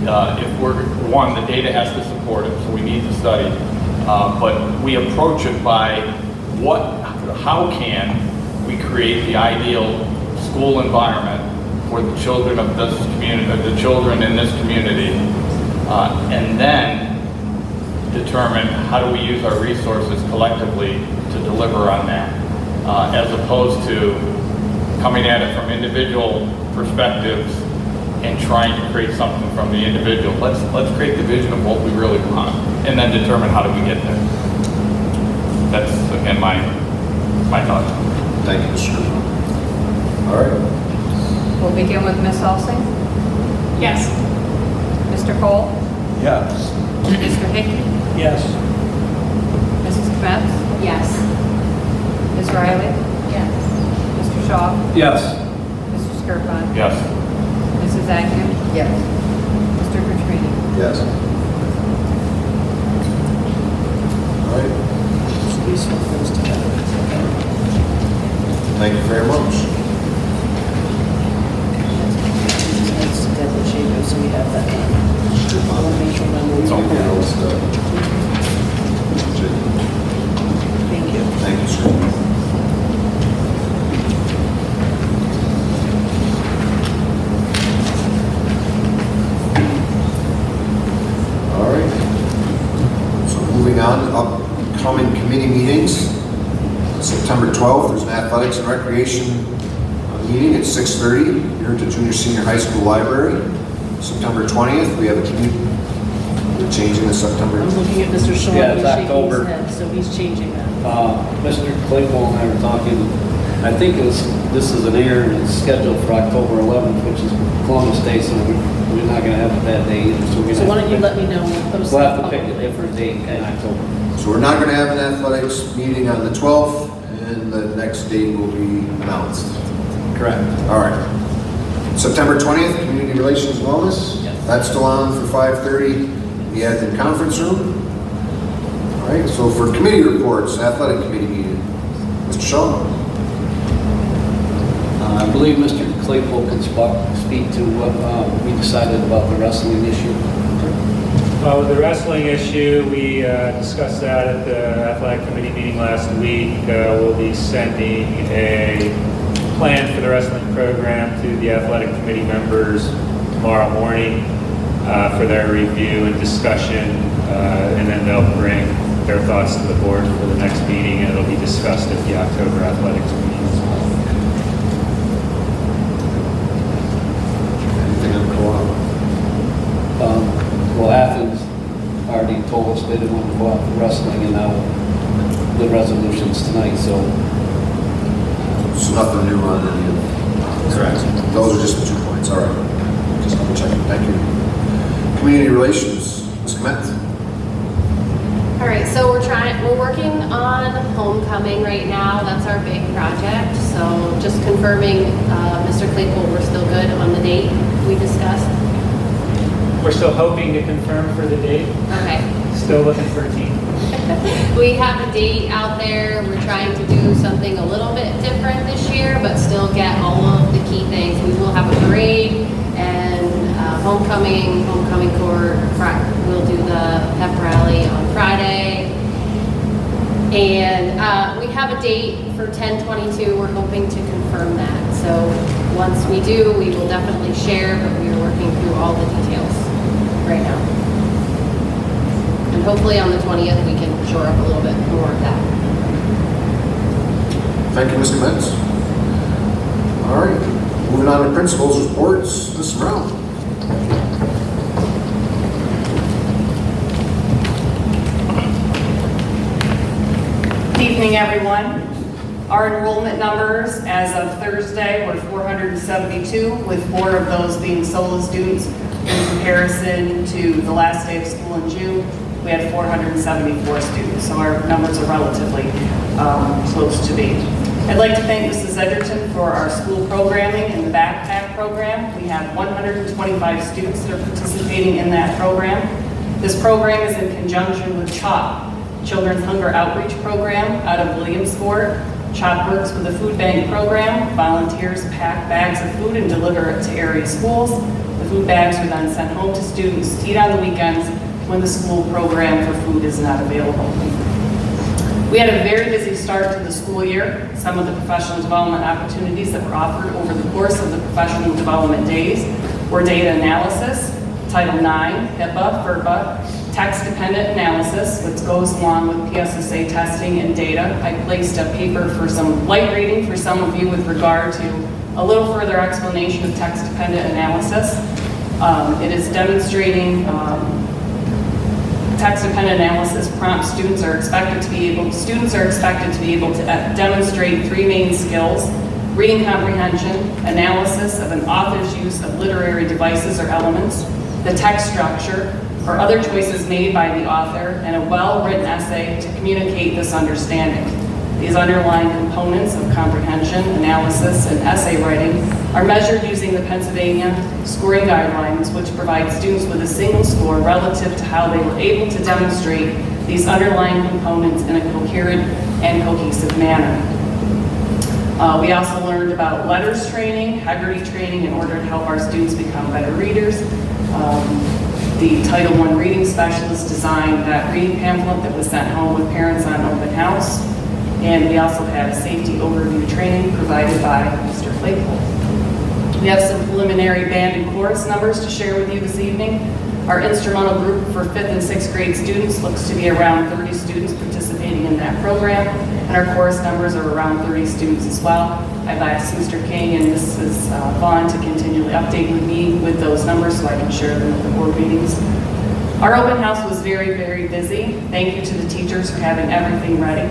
If the data has to support it, so we need to study. But we approach it by how can we create the ideal school environment for the children of this community, the children in this community, and then determine how do we use our resources collectively to deliver on that, as opposed to coming at it from individual perspectives and trying to create something from the individual. Let's create the vision of what we really want and then determine how do we get there. That's, again, my thoughts. Thank you, Mr. Sherman. All right. We'll begin with Ms. Alsing. Yes. Mr. Cole? Yes. Mr. Hickey? Yes. Mrs. Kmetz? Yes. Ms. Riley? Yes. Mr. Shaw? Yes. Mr. Skirpon? Yes. Mrs. Agnew? Yes. Mr. Petrini? Yes. All right. These one goes together. Thank you very much. That's Deborah Shaver, so we have that. One major member. It's all here, it's the- Thank you. Thank you, sir. All right. So moving on to upcoming committee meetings. September 12th, there's an athletics and recreation meeting at 6:30 here at the junior senior high school library. September 20th, we have a community, we're changing the September. I'm looking at Mr. Shaw, Yeah, it's he's shaking his October. head, so he's changing that. Mr. Claypool and I were talking, I think this is an error and it's scheduled for October 11th, which is Columbus Day, so we're not gonna have it that day either. So we're gonna So why have don't you to let me know when those. We'll have to pick a different date in October. So we're not going to have an athletics meeting on the 12th, and the next date will be announced. Correct. All right. September 20th, Community Relations Wellness. Yes. That's still on for 5:30, the admin conference room. All right, so for committee reports, athletic committee meeting. Mr. Shaw? I believe Mr. Claypool can speak to what we decided about the wrestling issue. With the wrestling issue, we discussed that at the athletic committee meeting last week. We'll be sending a plan for the wrestling program to the athletic committee members tomorrow morning for their review and discussion, and then they'll bring their thoughts to the board for the next meeting, and it'll be discussed at the October athletics meeting as well. Anything on co-op? Well, Athens already told us they didn't want to go out for wrestling, and now the resolution's tonight, so. There's nothing new on any of them. Correct. Those are just the 2 points, all right. Just double checking, thank you. Community Relations, Ms. Kmet? All right, so we're working on homecoming right now. That's our big project. So just confirming, Mr. Claypool, we're still good on the date we discussed? We're still hoping to confirm for the date. Okay. Still looking for a team. We have a date out there. We're trying to do something a little bit different this year, but still get all of the key things. We will have a parade and homecoming court. We'll do the pep rally on Friday. And we have a date for 10/22. We're hoping to confirm that. So once we do, we will definitely share, but we are working through all the details right now. And hopefully on the 20th, we can shore up a little bit more of that. Thank you, Ms. Kmet. All right, moving on to principals' reports, Ms. Morrell. Good evening, everyone. Our enrollment numbers as of Thursday were 472, with 4 of those being solo students. In comparison to the last day of school in June, we had 474 students, so our numbers are relatively close to be. I'd like to thank Mrs. Edgerton for our school programming and the backpack program. We have 125 students that are participating in that program. This program is in conjunction with CHOP, Children's Hunger Outreach Program out of Williamsport. CHOP works with the food bank program. Volunteers pack bags of food and deliver it to area schools. The food bags are then sent home to students to eat on the weekends when the school program for food is not available. We had a very busy start to the school year. Some of the professional development opportunities that were offered over the course of the professional development days were data analysis, Title IX, HIPAA, FERPA, text-dependent analysis, which goes along with PSSA testing and data. I placed a paper for some light reading for some of you with regard to A little further explanation of text-dependent analysis. It is demonstrating text-dependent analysis prompts students are expected to be able to demonstrate three main skills: reading comprehension, analysis of an author's use of literary devices or elements, the text structure, or other choices made by the author, and a well-written essay to communicate this understanding. These underlying components of comprehension, analysis, and essay writing are measured using the Pennsylvania scoring guidelines, which provide students with a single score relative to how they were able to demonstrate these underlying components in a coherent and cohesive manner. We also learned about letters training, Haggerty training in order to help our students become better readers. The Title I reading specialist designed that reading pamphlet that was sent home with parents on open house. And we also had a safety overview training provided by Mr. Claypool. We have some preliminary band and chorus numbers to share with you this evening. Our instrumental group for 5th and 6th grade students looks to be around 30 students participating in that program, and our chorus numbers are around 30 students as well. I've asked Mr. King and Mrs. Vaughn to continually update me with those numbers so I can share them at the board meetings. Our open house was very, very busy. Thank you to the teachers for having everything ready.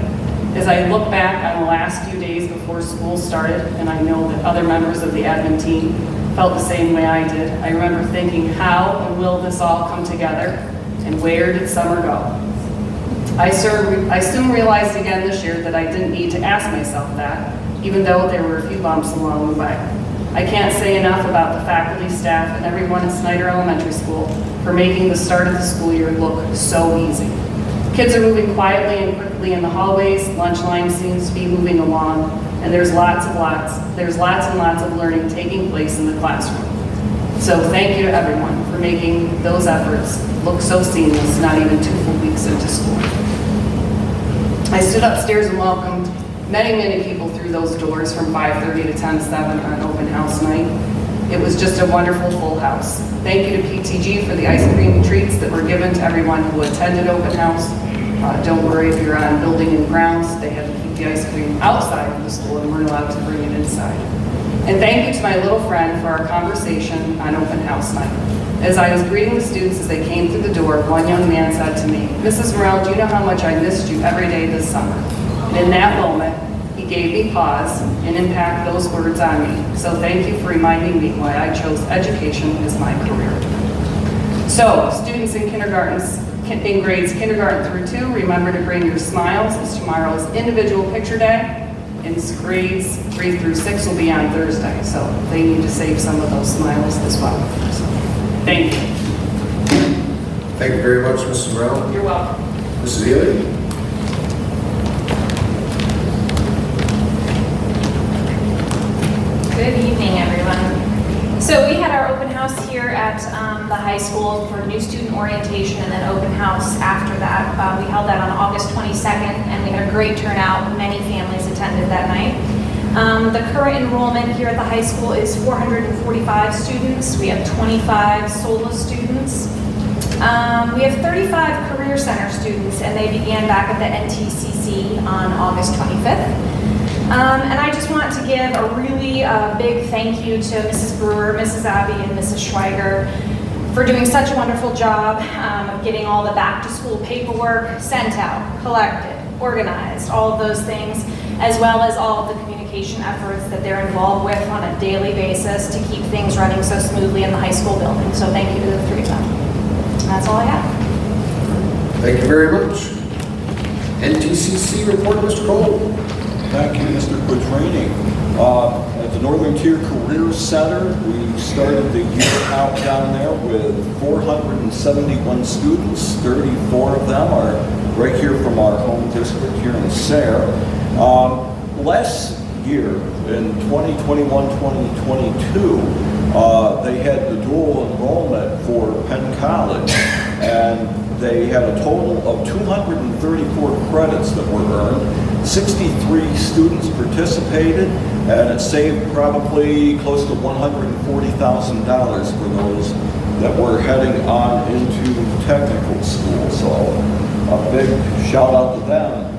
As I look back on the last few days before school started, and I know that other members of the admin team felt the same way I did, I remember thinking, how and will this all come together, and where did summer go? I soon realized again this year that I didn't need to ask myself that, even though there were a few bumps along the way. I can't say enough about the faculty, staff, and everyone at Snyder Elementary School for making the start of the school year look so easy. Kids are moving quietly and quickly in the hallways, lunch line seems to be moving along, and there's lots and lots of learning taking place in the classroom. So thank you to everyone for making those efforts look so seamless, not even 2 full weeks into school. I stood upstairs and welcomed many people through those doors from 5:30 to 10:07 on open house night. It was just a wonderful full house. Thank you to PTG for the ice cream treats that were given to everyone who attended open house. Don't worry if you're on building and grounds, they had to keep the ice cream outside of the school and weren't allowed to bring it inside. And thank you to my little friend for our conversation on open house night. As I was greeting the students as they came through the door, one young man said to me, "Mrs. Morrell, do you know how much I missed you every day this summer?" And in that moment, he gave me pause and impacted those words on me. So thank you for reminding me why I chose education as my career. So, students in grades kindergarten through 2, remember to bring your smiles as tomorrow's individual picture day. And grades 3 through 6 will be on Thursday, so they need to save some of those smiles as well. So, thank you. Thank you very much, Mrs. Morrell. You're welcome. Mrs. Ely? Good evening, everyone. So we had our open house here at the high school for new student orientation and then open house after that. We held that on August 22nd and we had a great turnout. Many families attended that night. The current enrollment here at the high school is 445 students. We have 25 SOLA students. We have 35 Career Center students and they began back at the NTCC on August 25th. And I just want to give a really big thank you to Mrs. Brewer, Mrs. Abbey, and Mrs. Schweiger for doing such a wonderful job of getting all the back-to-school paperwork sent out, collected, organized, all of those things, as well as all of the communication efforts that they're involved with on a daily basis to keep things running so smoothly in the high school building. So thank you to the three of them. That's all I have. Thank you very much. NTCC report, Mr. Cole. Thank you, Mr. Quattrini. At the Northern Tier Career Center, we started the year out down there with 471 students. 34 of them are right here from our home district here in Sayre. Last year, in 2021-2022, they had the dual enrollment for Penn College, and they had a total of 234 credits that were earned. 63 students participated, and it saved probably close to $140,000 for those that were heading on into technical school. So a big shout out to them.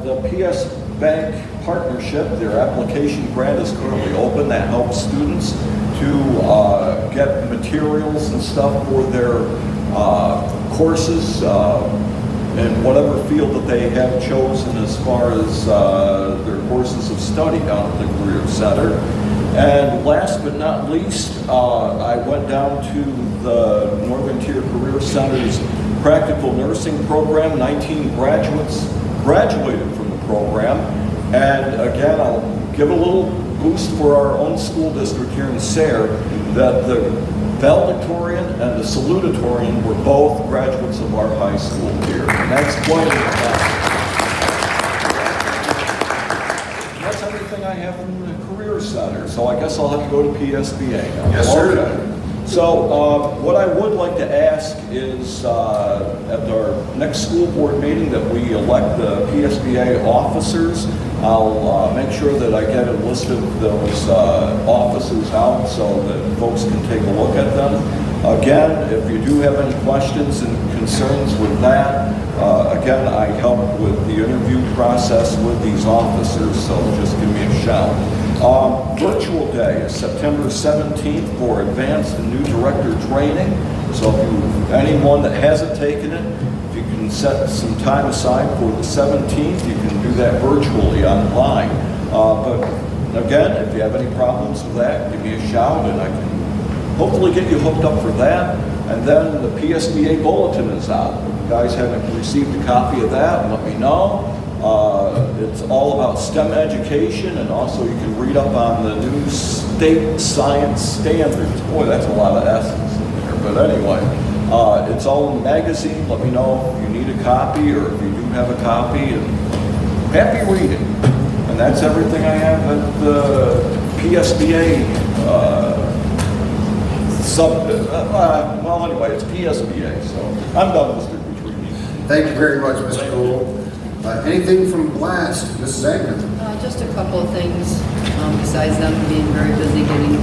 The PS Bank partnership. Their application grant is currently open. That helps students to get materials and stuff for their courses in whatever field that they have chosen as far as their courses of study down at the Career Center. And last but not least, I went down to the Northern Tier Career Center's practical nursing program. 19 graduates graduated from the program. And again, I'll give a little boost for our own school district here in Sayre, that the valedictorian and the salutatorian were both graduates of our high school here. And that's quite an event. That's everything I have from the Career Center. So I guess I'll have to go to PSBA now. Yes, sir. Okay. So what I would like to ask is at our next school board meeting that we elect the PSBA officers. I'll make sure that I get a list of those officers out so that folks can take a look at them. Again, if you do have any questions and concerns with that, again, I help with the interview process with these officers, so just give me a shout. Virtual day is September 17th for advanced and new director training. So if anyone that hasn't taken it, if you can set some time aside for the 17th, you can do that virtually online. But again, if you have any problems with that, give me a shout and I can hopefully get you hooked up for that. And then the PSBA bulletin is out. If you guys haven't received a copy of that, let me know. It's all about STEM education, and also you can read up on the new state science standards. Boy, that's a lot of S's in there. But anyway, it's all in the magazine. Let me know if you need a copy or if you do have a copy. And happy reading. And that's everything I have at the PSBA well, anyway, it's PSBA, so I'm done, Mr. Petrini. Thank you very much, Mr. Cole. Anything from Blast, Mrs. Agnew? Just a couple of things, besides them being very busy getting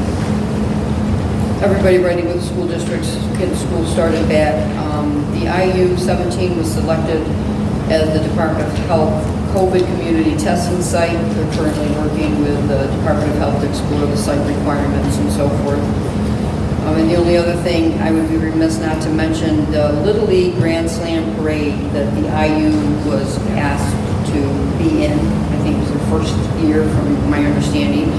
everybody ready with the school districts, getting school started back. The IU-17 was selected as the Department of Health COVID community testing site. They're currently working with the Department of Health to explore the site requirements and so forth. And the only other thing I would be remiss not to mention, the Little League Grand Slam Parade that the IU was asked to be in. I think it was their first year from my understanding,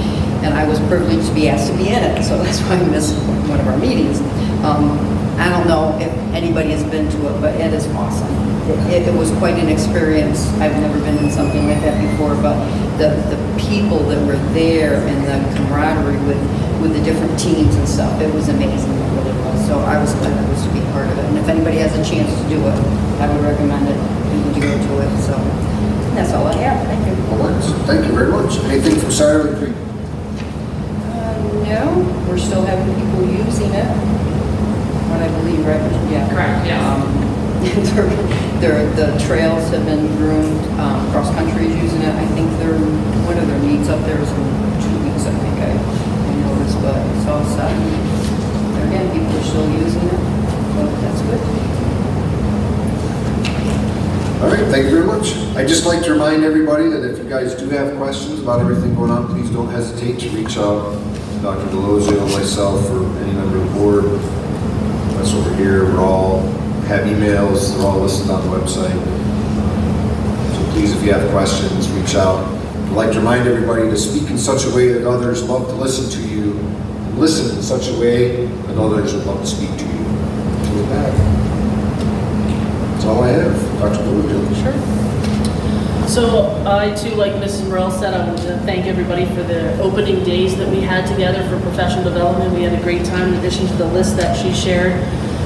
and I was privileged to be asked to be in it, so that's why I missed one of our meetings. I don't know if anybody has been to it, but it is awesome. It was quite an experience. I've never been in something like that before, but the people that were there and the camaraderie with the different teams and stuff, it was amazing. It really was. So I was glad I was to be part of it. And if anybody has a chance to do it, I would recommend it. You need to go to it. So that's all I have. Thank you. All right. Thank you very much. Anything from Saturday Creek? No, we're still having people using it. What I believe, right? Yeah. Correct, yes. The trails have been groomed. Cross country is using it. I think one of their meets up there is in 2 weeks. I think I noticed, but it's all set. Again, people are still using it, so that's good. All right, thank you very much. I'd just like to remind everybody that if you guys do have questions about everything going on, please don't hesitate to reach out to Dr. Delozio, myself, or any member of the board. That's over here. We're all have emails. They're all listed on the website. So please, if you have questions, reach out. I'd like to remind everybody to speak in such a way that others love to listen to you. Listen in such a way that others would love to speak to you. So with that, that's all I have. Dr. Delozio. Sure. So I too, like Mrs. Morrell said, I want to thank everybody for the opening days that we had together for professional development. We had a great time in addition to the list that she shared.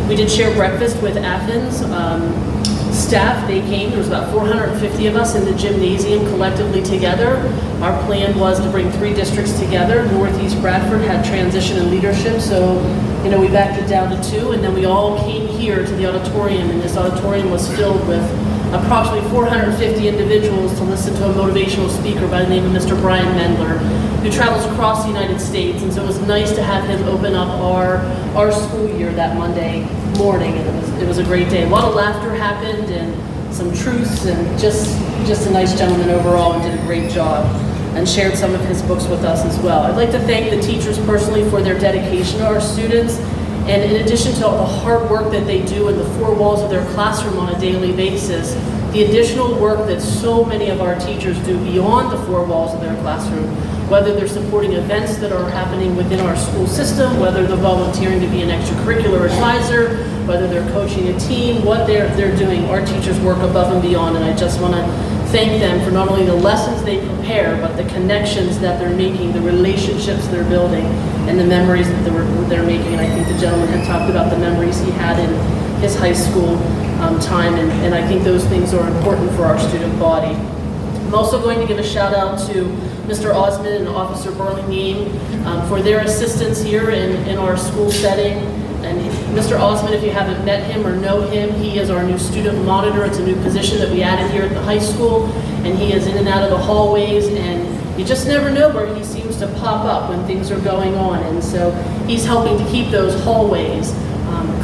We did share breakfast with Athens. Staff, they came, there was about 450 of us in the gymnasium collectively together. Our plan was to bring 3 districts together. Northeast Bradford had transition and leadership, so we backed it down to 2, and then we all came here to the auditorium, and this auditorium was filled with approximately 450 individuals to listen to a motivational speaker by the name of Mr. Brian Mendler, who travels across the United States. And so it was nice to have him open up our school year that Monday morning, and it was a great day. A lot of laughter happened, and some truths, and just a nice gentleman overall, and did a great job, and shared some of his books with us as well. I'd like to thank the teachers personally for their dedication to our students, and in addition to all the hard work that they do in the four walls of their classroom on a daily basis, the additional work that so many of our teachers do beyond the four walls of their classroom, whether they're supporting events that are happening within our school system, whether they're volunteering to be an extracurricular advisor, whether they're coaching a team, what they're doing, our teachers work above and beyond, and I just want to thank them for not only the lessons they prepare, but the connections that they're making, the relationships they're building, and the memories that they're making. And I think the gentleman had talked about the memories he had in his high school time, and I think those things are important for our student body. I'm also going to give a shout out to Mr. Osmond and Officer Burlingame for their assistance here in our school setting. And Mr. Osmond, if you haven't met him or know him, he is our new student monitor. It's a new position that we added here at the high school, and he is in and out of the hallways, and you just never know where he seems to pop up when things are going on. And so he's helping to keep those hallways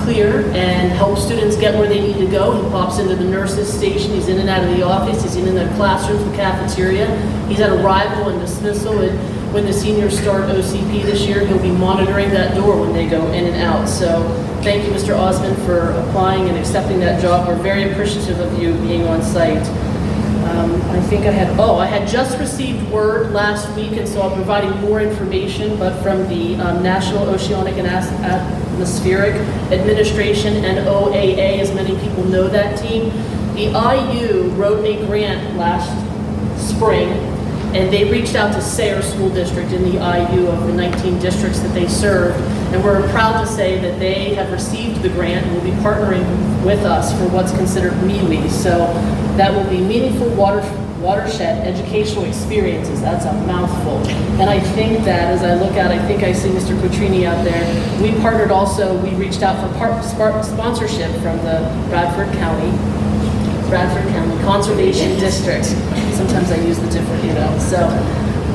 clear and help students get where they need to go. He pops into the nurses' station, he's in and out of the office, he's in the classrooms, the cafeteria. He's at arrival and dismissal, and when the seniors start OCP this year, he'll be monitoring that door when they go in and out. So thank you, Mr. Osmond, for applying and accepting that job. We're very appreciative of you being on site. I had just received word last week, and so I'm providing more information, but from the National Oceanic and Atmospheric Administration, NOAA, as many people know that team. The IU wrote a grant last spring, and they reached out to Sayre School District in the IU of the 19 districts that they serve, and we're proud to say that they have received the grant and will be partnering with us for what's considered MeWe. So that will be meaningful watershed educational experiences. That's a mouthful. And I think that as I look out, I think I see Mr. Quattrini out there. We partnered also, we reached out for sponsorship from the Bradford County Consolidation District. Sometimes I use the different,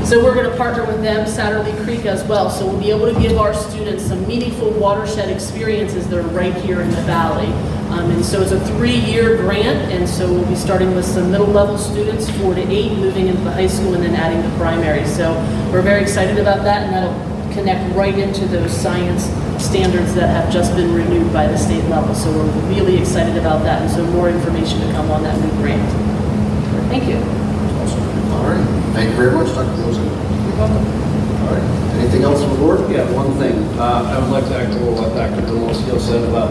So we're going to partner with them, Satterley Creek as well. So we'll be able to give our students some meaningful watershed experiences that are right here in the valley. And so it's a 3-year grant, and so we'll be starting with some middle level students, 4 to 8, moving into the high school and then adding the primary. So we're very excited about that, and that'll connect right into those science standards that have just been renewed by the state level. So we're really excited about that, and so more information to come on that new grant. Thank you. All right. Thank you very much, Dr. Rosen. You're welcome. All right. Anything else from the board? Yeah, one thing. I would like to echo what Dr. Delosio said about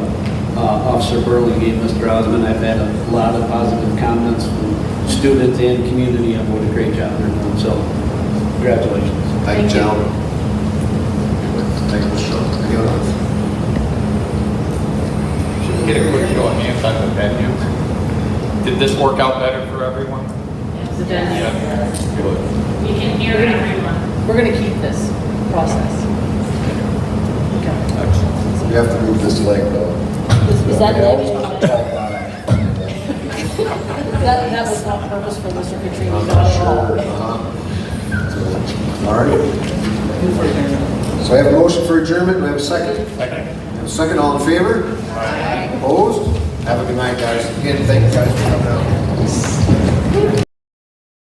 Officer Burlingame, Mr. Osmond. I've had a lot of positive comments from students and community on what a great job they're doing. So, congratulations. Thank you, gentlemen. Thank you, Mr. Shaw. Any others? Should we get a quick show of hands on the venue? Did this work out better for everyone? The venue. Yeah. Good. We can hear everyone. We're going to keep this process. Okay. You have to move this leg, though. Is that that was not purposeful, Mr. Petrini, I'm not not at all. sure. All right. So I have a motion for adjournment. Do I have a second? Second. A second, all in favor? Aye. Opposed? Have a good night, guys. Again, thank you guys for coming out.